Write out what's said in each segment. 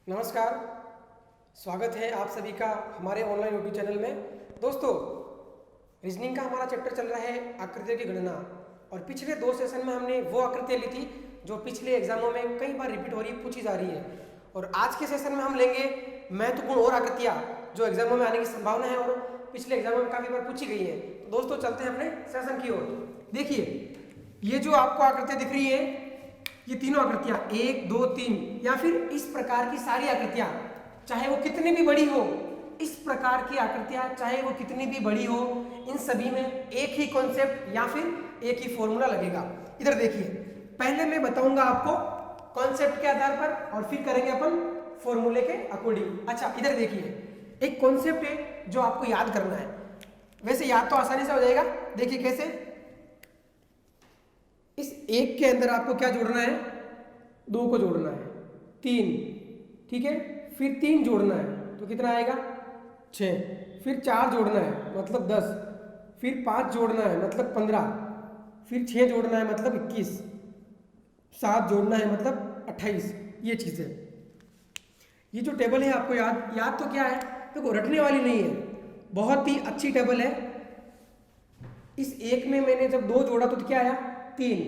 नमस्कार। स्वागत है आप सभी का हमारे ऑनलाइन यूट्यूब चैनल में। दोस्तों, रीजनिंग का हमारा चैप्टर चल रहा है आकृतियों की गणना। और पिछले 2 सेशन में हमने वो आकृतियाँ ली थी जो पिछले एग्जामों में कई बार रिपीट हो रही पूछी जा रही है। और आज के सेशन में हम लेंगे महत्वपूर्ण और आकृतियाँ जो एग्जामों में आने की संभावना है और पिछले एग्जामों में काफ़ी बार पूछी गई है। तो दोस्तों, चलते हैं अपने सेशन की ओर। देखिए, ये जो आपको आकृतियाँ दिख रही है, ये तीनों आकृतियां 1, 2, 3 या फिर इस प्रकार की सारी आकृतियां, चाहे वो कितनी भी बड़ी हो, इस प्रकार की आकृतियां चाहे वो कितनी भी बड़ी हो, इन सभी में एक ही कॉन्सेप्ट या फिर एक ही फॉर्मूला लगेगा। इधर देखिए, पहले मैं बताऊंगा आपको कॉन्सेप्ट के आधार पर और फिर करेंगे अपन फॉर्मूले के अकॉर्डिंग। अच्छा, इधर देखिए, एक कॉन्सेप्ट है जो आपको याद करना है। वैसे याद तो आसानी से हो जाएगा। देखिए कैसे, इस एक के अंदर आपको क्या जोड़ना है, 2 को जोड़ना है, 3, ठीक है, फिर 3 जोड़ना है तो कितना आएगा 6, फिर 4 जोड़ना है मतलब 10, फिर 5 जोड़ना है मतलब 15, फिर 6 जोड़ना है मतलब 21, 7 जोड़ना है मतलब 28। ये चीज़ है। ये जो टेबल है आपको याद तो क्या है, देखो रटने वाली नहीं है, बहुत ही अच्छी टेबल है। इस एक में मैंने जब 2 जोड़ा तो क्या आया 3।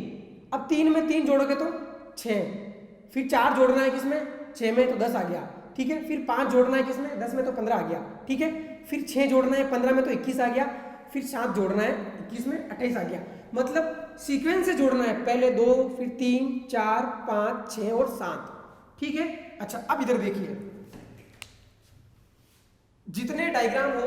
अब 3 में 3 जोड़ोगे तो 6, फिर 4 जोड़ना है किसमें 6 में तो 10 आ गया, ठीक है, फिर 5 जोड़ना है किसमें 10 में तो 15 आ गया, ठीक है, फिर 6 जोड़ना है 15 में तो 21 आ गया, फिर 7 जोड़ना है 21 में 28 आ गया। मतलब सीक्वेंस से जोड़ना है, पहले 2 फिर 3 4 5 6 और 7, ठीक है। अच्छा, अब इधर देखिए, जितने डायग्राम हो,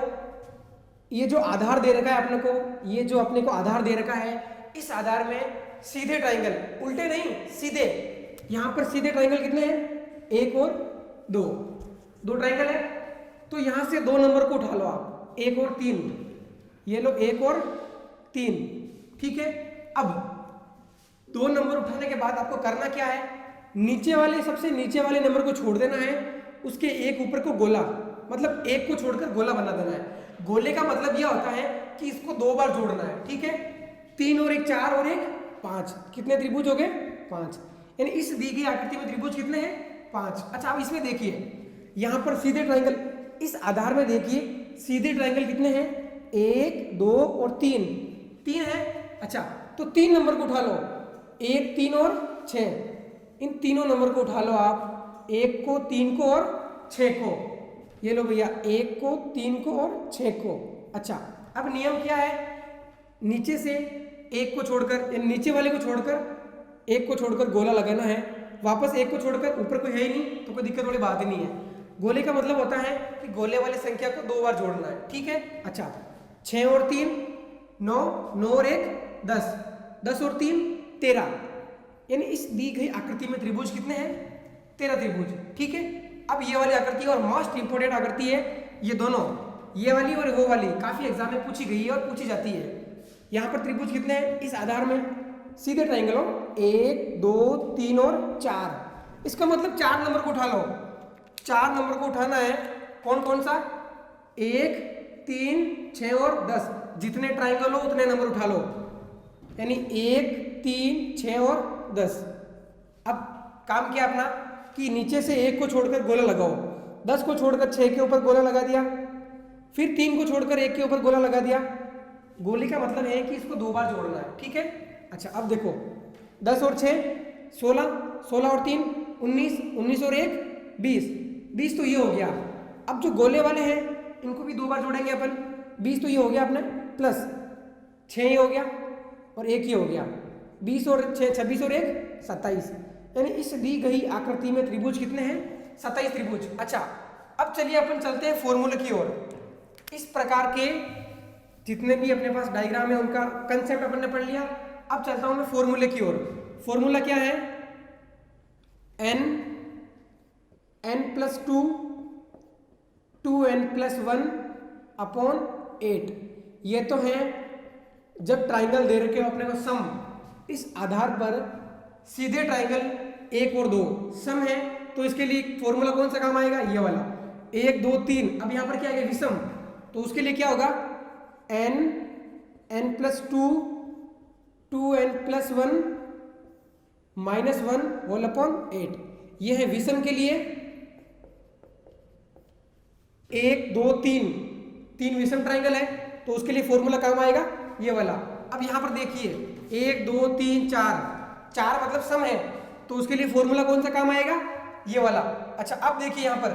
ये जो आधार दे रखा है अपने को, ये जो अपने को आधार दे रखा है, इस आधार में सीधे ट्राइंगल, उल्टे नहीं सीधे, यहां पर सीधे ट्राइंगल कितने हैं 1 और 2, 2 ट्राइंगल है। तो यहां से 2 नंबर को उठा लो आप, 1 और 3, ये लो 1 और 3, ठीक है। अब 2 नंबर उठाने के बाद आपको करना क्या है, नीचे वाले सबसे नीचे वाले नंबर को छोड़ देना है, उसके एक ऊपर को गोला, मतलब 1 को छोड़कर गोला बना देना है। गोले का मतलब यह होता है कि इसको 2 बार जोड़ना है, ठीक है। 3 और 1 4 और 1 5, कितने त्रिभुज हो गए 5, यानी इस दी गई आकृति में त्रिभुज कितने हैं 5। अच्छा, अब इसमें देखिए, यहां पर सीधे ट्राइंगल, इस आधार में देखिए सीधे ट्राइंगल कितने हैं 1 2 और 3 है। अच्छा, तो 3 नंबर को उठा लो, 1 3 और 6, इन तीनों नंबर को उठा लो आप, 1 को 3 को और 6 को, ये लो भैया 1 को 3 को और 6 को। अच्छा, अब नियम क्या है, नीचे से 1 को छोड़कर, नीचे वाले को छोड़कर 1 को छोड़कर गोला लगाना है, वापस 1 को छोड़कर, ऊपर कोई है ही नहीं तो कोई दिक्कत वाली बात ही नहीं है। गोले का मतलब होता है कि गोले वाली संख्या को 2 बार जोड़ना है, ठीक है। अच्छा, 6 और 3 9, 9 और 1 10, 10 और 3 13, यानी इस दी गई आकृति में त्रिभुज कितने हैं 13 त्रिभुज, ठीक है। अब ये वाली आकृति और मोस्ट इंपोर्टेंट आकृति है, ये दोनों, ये वाली और वो वाली काफी एग्जाम में पूछी गई है और पूछी जाती है। यहां पर त्रिभुज कितने हैं इस आधार में, सीधे ट्राइंगल हो 1 2 3 और 4, इसका मतलब 4 नंबर को उठा लो, 4 नंबर को उठाना है, कौन कौन सा 1 3 6 और 10, जितने ट्राइंगल हो उतने नंबर उठा लो, यानी 1 3 6 और 10। अब काम किया अपना कि नीचे से 1 को छोड़कर गोला लगाओ, 10 को छोड़कर 6 के ऊपर गोला लगा दिया, फिर 3 को छोड़कर 1 के ऊपर गोला लगा दिया। गोले का मतलब है कि इसको 2 बार जोड़ना है, ठीक है। अच्छा, अब देखो 10 और 6 16, 16 और 3 19, 19 और 1 20, 20 तो ये हो गया। अब जो गोले वाले हैं इनको भी 2 बार जोड़ेंगे अपन, 20 तो ये हो गया अपने, प्लस 6 ये हो गया और 1 ये हो गया, 20 और 6 26 और 1 27, यानी इस दी गई आकृति में त्रिभुज कितने हैं 27 त्रिभुज। अच्छा, अब चलिए अपन चलते हैं फॉर्मूले की ओर। इस प्रकार के जितने भी अपने पास डायग्राम है उनका कंसेप्ट अपन ने पढ़ लिया। अब चलता हूं मैं फॉर्मूले की ओर। फॉर्मूला क्या है, n plus 2 2n plus 1 upon 8। ये तो है जब ट्राइंगल दे रखे हो अपने को सम, इस आधार पर सीधे ट्राइंगल 1 और 2 सम है, तो इसके लिए फॉर्मूला कौन सा काम आएगा, ये वाला 1 2 3। अब यहां पर क्या आएगा विषम, तो उसके लिए क्या होगा n plus 2 2n plus 1 -1 whole upon 8। ये है विषम के लिए 1 2 3, 3 विषम ट्राइंगल है तो उसके लिए फॉर्मूला काम आएगा ये वाला। अब यहाँ पर देखिए 1 2 3 4, 4 मतलब सम है तो उसके लिए फॉर्मूला कौन सा काम आएगा, ये वाला। अच्छा अब देखिए यहाँ पर,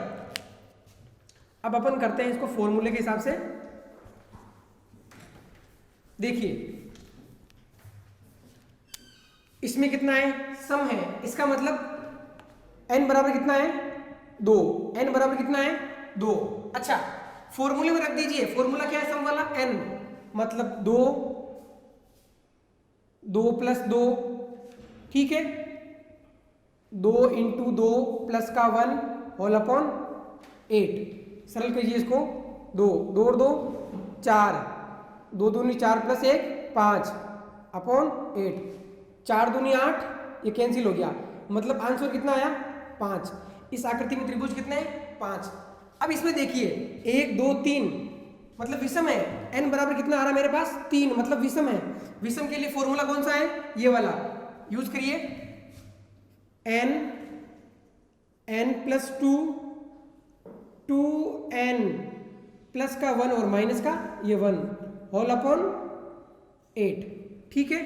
अब अपन करते हैं इसको फॉर्मूले के हिसाब से। देखिए इसमें कितना है, सम है, इसका मतलब n बराबर कितना है 2, n बराबर कितना है 2। अच्छा फॉर्मूले में रख दीजिए, फॉर्मूला क्या है सम वाला, n मतलब 2, 2 + 2, ठीक है, 2 × 2 प्लस का 1 होल अपॉन 8। सरल कीजिए इसको, 2 2 और 2 4, 2 दूनी 4 + 1 5 अपॉन 8, 4 दूनी 8, ये कैंसिल हो गया, मतलब आंसर कितना आया 5। इस आकृति में त्रिभुज कितने हैं 5। अब इसमें देखिए 1 2 3 मतलब विषम है, n बराबर कितना आ रहा है मेरे पास 3 मतलब विषम है। विषम के लिए फॉर्मूला कौन सा है, ये वाला यूज करिए, n + 2 2n प्लस का 1 और माइनस का ये 1 होल अपॉन 8, ठीक है।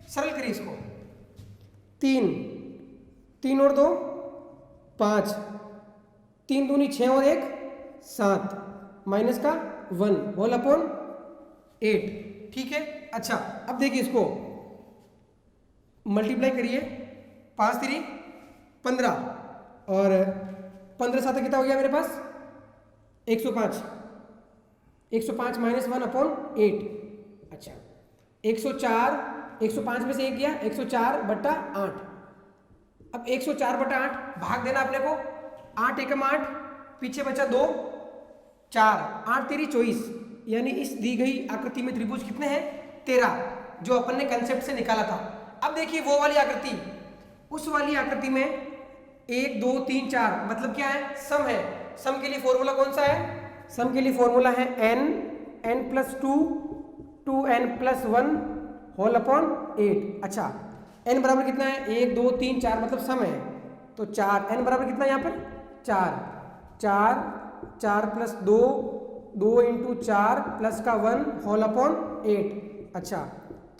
सरल करिए इसको, 3 3 और 2 5, 3 दूनी 6 और 1 7 माइनस का 1 होल अपॉन 8, ठीक है। अच्छा अब देखिए इसको मल्टीप्लाई करिए, 5 3 15 और 15 7 कितना हो गया मेरे पास 105, 105 माइनस 1 अपॉन 8। अच्छा 104, 105 में से 1 गया 104 बटा 8। अब 104 बटा 8 भाग देना अपने को, 8 एकम 8, पीछे बचा 2 4, 8 तेरी 24, यानी इस दी गई आकृति में त्रिभुज कितने हैं 13, जो अपन ने कंसेप्ट से निकाला था। अब देखिए वो वाली आकृति, उस वाली आकृति में 1 2 3 4 मतलब क्या है, सम है। सम के लिए फॉर्मूला कौन सा है, सम के लिए फॉर्मूला है n + 2 2n + 1 होल अपॉन 8। अच्छा n बराबर कितना है 1 2 3 4 मतलब सम है, तो 4, n बराबर कितना है यहाँ पर 4, 4 4 + 2 2 × 4 प्लस का 1 होल अपॉन 8। अच्छा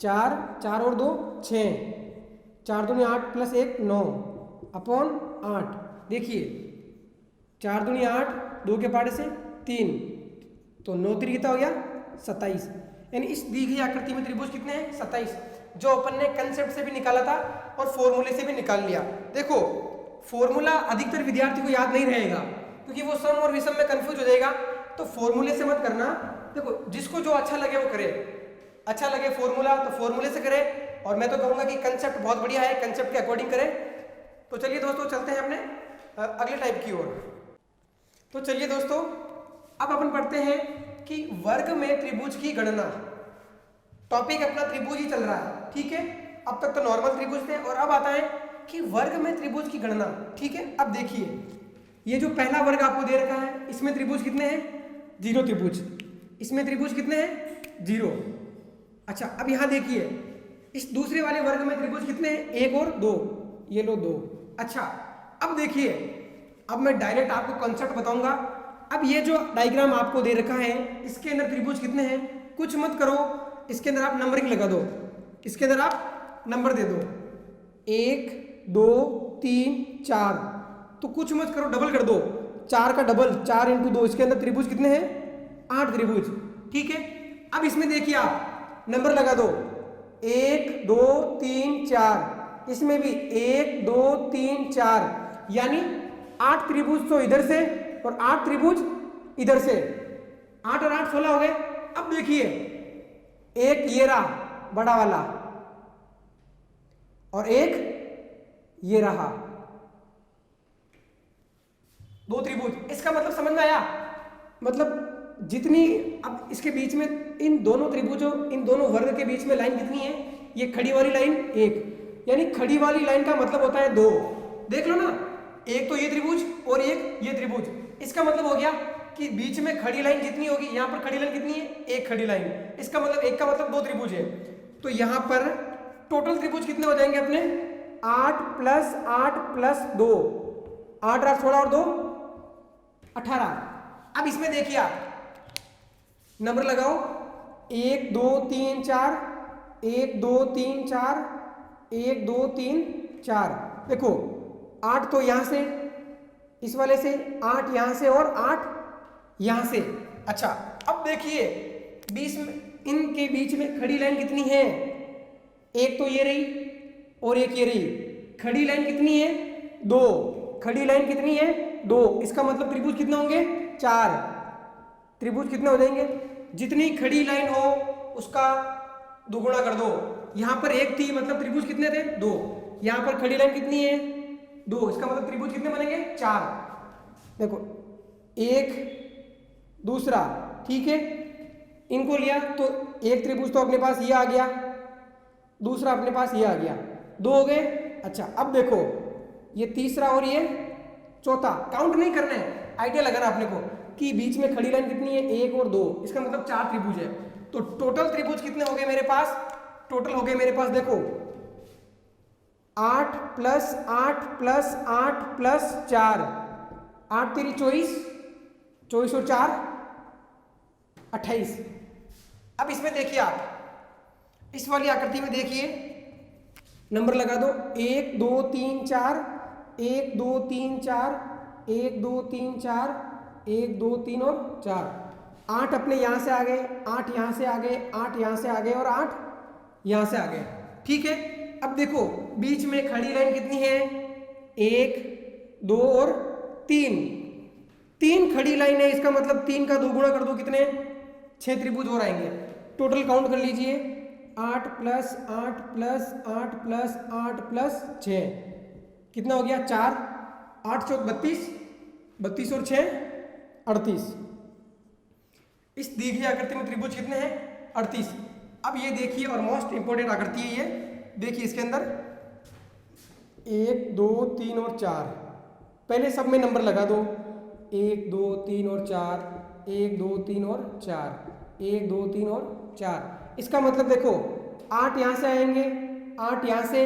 4 4 और 2 6, 4 दूनी 8 + 1 9 अपॉन 8। देखिए 4 दूनी 8, 2 के पाड़े से 3, तो 9 3 कितना हो गया 27, यानी इस दी गई आकृति में त्रिभुज कितने हैं 27, जो अपन ने कंसेप्ट से भी निकाला था और फॉर्मूले से भी निकाल लिया। देखो फॉर्मूला अधिकतर विद्यार्थी को याद नहीं रहेगा क्योंकि वो सम और विषम में कंफ्यूज हो जाएगा, तो फॉर्मूले से मत करना। देखो जिसको जो अच्छा लगे वो करे, अच्छा लगे फॉर्मूला तो फॉर्मूले से करे, और मैं तो कहूँगा कि कंसेप्ट बहुत बढ़िया है, कंसेप्ट के अकॉर्डिंग करें। तो चलिए दोस्तों चलते हैं अपने अगले टाइप की ओर। तो चलिए दोस्तों अब अपन पढ़ते हैं कि वर्ग में त्रिभुज की गणना। टॉपिक अपना त्रिभुज ही चल रहा है, ठीक है। अब तक तो नॉर्मल त्रिभुज थे और अब आता है कि वर्ग में त्रिभुज की गणना, ठीक है। अब देखिए ये जो पहला वर्ग आपको दे रखा है इसमें त्रिभुज कितने हैं 0 त्रिभुज, इसमें त्रिभुज कितने हैं 0। अच्छा अब यहाँ देखिए इस दूसरे वाले वर्ग में त्रिभुज कितने हैं 1 और 2, ये लो 2। अच्छा अब देखिए, अब मैं डायरेक्ट आपको कॉन्सेप्ट बताऊंगा। अब ये जो डायग्राम आपको दे रखा है इसके अंदर त्रिभुज कितने हैं, कुछ मत करो, इसके अंदर आप नंबरिंग लगा दो, इसके अंदर आप नंबर दे दो 1 2 3 4, तो कुछ मत करो डबल कर दो, 4 का डबल 4 × 2, इसके अंदर त्रिभुज कितने हैं 8 त्रिभुज, ठीक है। अब इसमें देखिए आप नंबर लगा दो 1 2 3 4, इसमें भी 1 2 3 4, यानी 8 त्रिभुज तो इधर से और 8 त्रिभुज इधर से, 8 और 8 16 हो गए। अब देखिए एक ये रहा बड़ा वाला और एक ये रहा, 2 त्रिभुज। इसका मतलब समझ में आया, मतलब जितनी अब इसके बीच में इन दोनों त्रिभुजों, इन दोनों वर्ग के बीच में लाइन कितनी है, ये खड़ी वाली लाइन 1, यानी खड़ी वाली लाइन का मतलब होता है 2। देख लो ना, एक तो ये त्रिभुज और एक ये त्रिभुज, इसका मतलब हो गया कि बीच में खड़ी लाइन जितनी होगी, यहाँ पर खड़ी लाइन कितनी है, एक खड़ी लाइन, इसका मतलब एक का मतलब 2 त्रिभुज है। तो यहाँ पर टोटल त्रिभुज कितने हो जाएंगे अपने 8 + 8 + 2, 8 8 16 और 2 18, अब इसमें देखिए आप नंबर लगाओ, 1 2 3 4, 1 2 3 4, 1 2 3 4। देखो 8 तो यहां से इस वाले से, 8 यहां से और 8 यहां से। अच्छा अब देखिए बीच में, इनके बीच में खड़ी लाइन कितनी है? एक तो ये रही और एक ये रही। खड़ी लाइन कितनी है? 2। खड़ी लाइन कितनी है? 2। इसका मतलब त्रिभुज कितने होंगे? 4। त्रिभुज कितने हो जाएंगे? जितनी खड़ी लाइन हो उसका दुगुना कर दो। यहां पर एक थी, मतलब त्रिभुज कितने थे? 2। यहां पर खड़ी लाइन कितनी है? 2। इसका मतलब त्रिभुज कितने बनेंगे? 4। देखो एक, दूसरा, ठीक है, इनको लिया तो एक त्रिभुज तो अपने पास ये आ गया, दूसरा अपने पास ये आ गया, 2 हो गए। अच्छा अब देखो ये तीसरा और ये चौथा, काउंट नहीं करना है, आइडिया लगाना अपने को कि बीच में खड़ी लाइन कितनी है? 1 और 2। इसका मतलब 4 त्रिभुज है। तो टोटल त्रिभुज कितने हो गए मेरे पास? टोटल हो गए मेरे पास देखो 8 प्लस 8 प्लस 8 प्लस 4, 8 तेरी 24, 24 और 4 28। अब इसमें देखिए आप इस वाली आकृति में देखिए, नंबर लगा दो 1 2 3 4, 1 2 3 4, 1 2 3 4, 1 2 3 और 4। 8 अपने यहां से आ गए, 8 यहां से आ गए, 8 यहां से आ गए और 8 यहां से आ गए, ठीक है। अब देखो बीच में खड़ी लाइन कितनी है? 1 2 और 3। 3 खड़ी लाइन है, इसका मतलब 3 का 2 गुणा कर दो, कितने? 6 त्रिभुज और आएंगे। टोटल काउंट कर लीजिए, 8 प्लस 8 प्लस 8 प्लस 8 प्लस 6 कितना हो गया? 4। 8 चौक 32, 32 और 6 38। इस दी गई आकृति में त्रिभुज कितने हैं? 38। अब ये देखिए और मोस्ट इंपोर्टेंट आकृति है ये, देखिए इसके अंदर 1 2 3 और 4। पहले सब में नंबर लगा दो, 1 2 3 और 4, 1 2 3 और 4, 1 2 3 और 4। इसका मतलब देखो 8 यहां से आएंगे, 8 यहां से,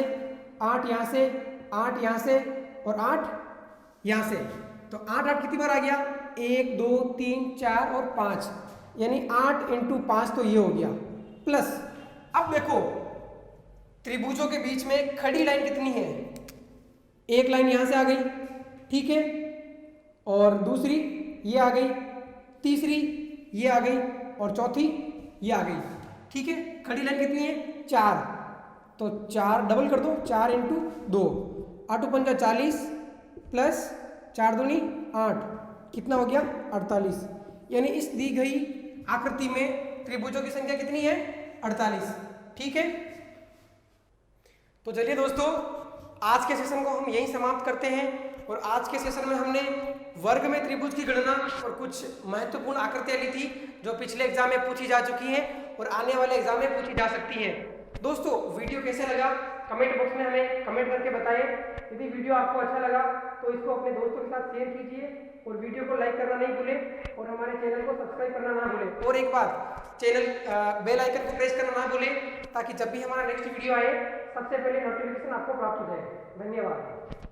8 यहां से, 8 यहां से और 8 यहां से। तो 8 8 कितनी बार आ गया? 1 2 3 4 और 5, यानी 8 × 5 तो ये हो गया। प्लस अब देखो त्रिभुजों के बीच में खड़ी लाइन कितनी है? एक लाइन यहां से आ गई, ठीक है, और दूसरी ये आ गई, तीसरी ये आ गई और चौथी ये आ गई, ठीक है। खड़ी लाइन कितनी है? 4। तो 4 डबल कर दो, 4 × 2, 8 पंजा 40 प्लस 4 दूनी 8, कितना हो गया? 48। यानी इस दी गई आकृति में त्रिभुजों की संख्या कितनी है? 48, ठीक है। तो चलिए दोस्तों आज के सेशन को हम यहीं समाप्त करते हैं। और आज के सेशन में हमने वर्ग में त्रिभुज की गणना और कुछ महत्वपूर्ण आकृतियां ली थी जो पिछले एग्जाम में पूछी जा चुकी हैं और आने वाले एग्जाम में पूछी जा सकती हैं। दोस्तों वीडियो कैसे लगा कमेंट बॉक्स में हमें कमेंट करके बताएं। यदि वीडियो आपको अच्छा लगा तो इसको अपने दोस्तों के साथ शेयर कीजिए और वीडियो को लाइक करना नहीं भूलें और हमारे चैनल को सब्सक्राइब करना ना भूलें। और एक बात, चैनल बेल आइकन को प्रेस करना ना भूलें ताकि जब भी हमारा नेक्स्ट वीडियो आए सबसे पहले नोटिफिकेशन आपको प्राप्त हो जाए। धन्यवाद।